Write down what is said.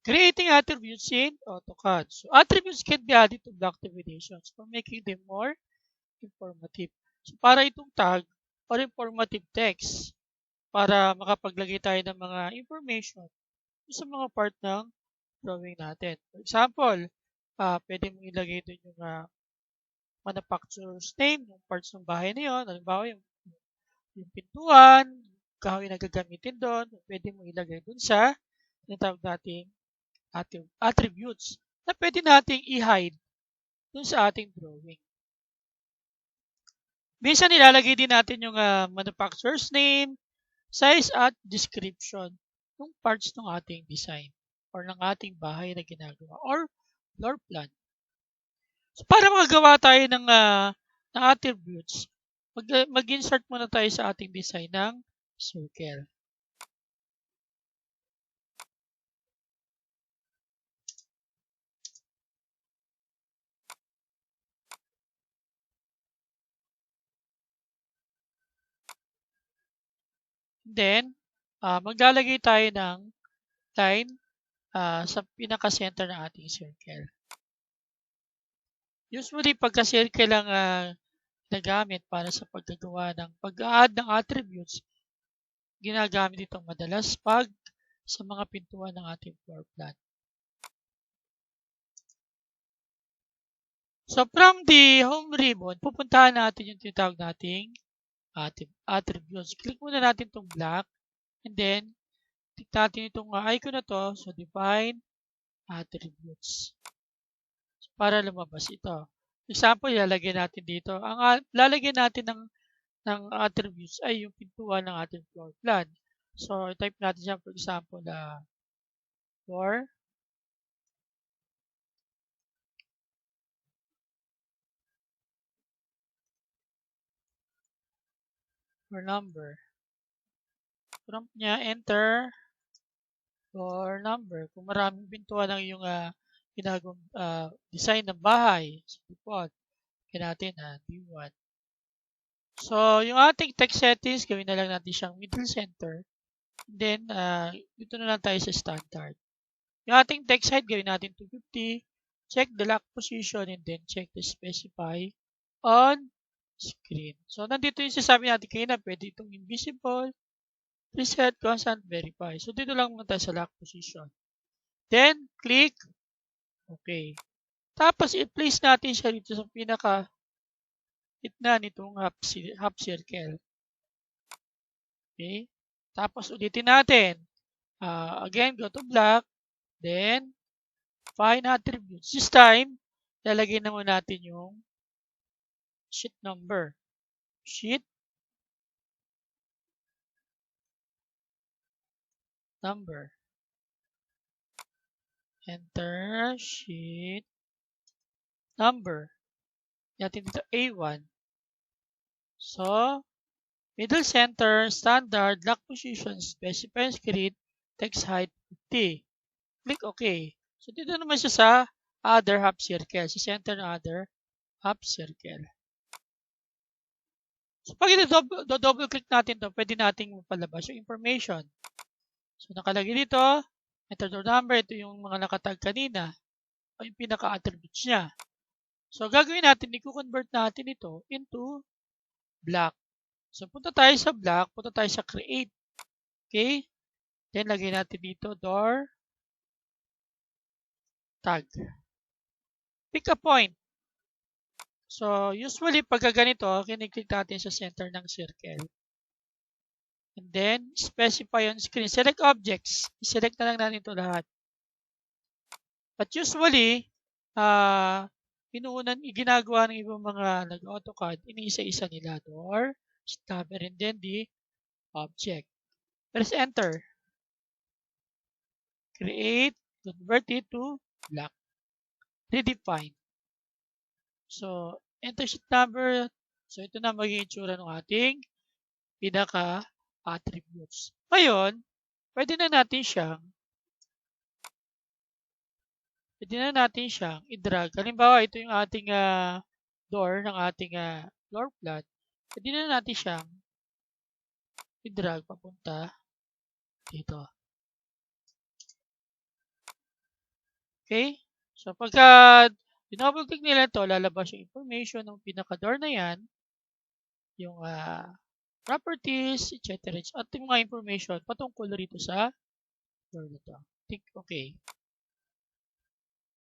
Creating attributes in AutoCAD. So attributes can be added to block definitions for making them more informative. So para itong tag or informative text para makapaglagay tayo ng mga information sa mga part ng drawing natin. For example, pwede mong ilagay doon yung manufacturer's name, yung parts ng bahay na yun. Halimbawa, yung pintuan, kahoy na gagamitin doon, pwede mong ilagay doon sa tinatawag nating attributes na pwede nating i-hide doon sa ating drawing. Minsan nilalagay din natin yung manufacturer's name, size at description ng parts ng ating design or ng ating bahay na ginagawa or floor plan. So para makagawa tayo ng attributes, mag-insert muna tayo sa ating design ng circle. Then, maglalagay tayo ng line sa pinaka-center ng ating circle. Usually, pagka-circle lang nagamit para sa paggagawa ng pag-add ng attributes, ginagamit itong madalas pag sa mga pintuan ng ating floor plan. So, from the home ribbon, pupuntahan natin yung tinatawag nating attributes. Click muna natin itong black and then click natin itong icon na to. So, define attributes. So, para lumabas ito. Example, lalagyan natin dito. Ang lalagyan natin ng attributes ay yung pintuan ng ating floor plan. So, type natin siya, for example, floor number. Prompt niya, enter floor number. Kung maraming pintuan ang yung ginagawang design ng bahay sa default, kaya natin D1. So, yung ating text settings, gawin na lang natin siyang middle center. And then, dito na lang tayo sa standard. Yung ating text height, gawin natin 250. Check the lock position and then check the specify on screen. So, nandito yung sasabi natin kayo na pwede itong invisible, preset, constant, verify. So, dito lang muna tayo sa lock position. Then, click OK. Tapos, i-place natin siya dito sa pinaka gitna nitong half circle. Okay? Tapos, ulitin natin. Again, go to black. Then, find attributes. This time, lalagay naman natin yung sheet number. Sheet number. Enter sheet number. Natin dito A1. So, middle center, standard, lock position, specify screen, text height 50. Click OK. So, dito naman siya sa other half circle. Sa center ng other half circle. So, pag double click natin to, pwede nating mapalabas yung information. So, nakalagay dito, enter door number, ito yung mga nakatag kanina, o yung pinaka-attributes niya. So, gagawin natin, i-convert natin ito into block. So, punta tayo sa block, punta tayo sa create. Okay? Then, lagay natin dito, door tag. Pick a point. So, usually, pagka ganito, kiniklik natin sa center ng circle. And then, specify on screen. Select objects. I-select na lang natin ito lahat. But usually, ginagawa ng ibang mga nag-AutoCAD, iniisa-isa nila door, stopper, and then the object. Press enter. Create, convert it to block. Redefine. So, enter sheet number. So, ito na magiging itsura ng ating pinaka-attributes. Ngayon, pwede na natin siyang i-drag. Halimbawa, ito yung ating door ng ating floor plan. Pwede na natin siyang i-drag papunta dito. Okay? So, pagka dinouble click nila ito, lalabas yung information ng pinaka-door na yan, yung properties, etc. At yung mga information patungkol rito sa door na to. Tick okay.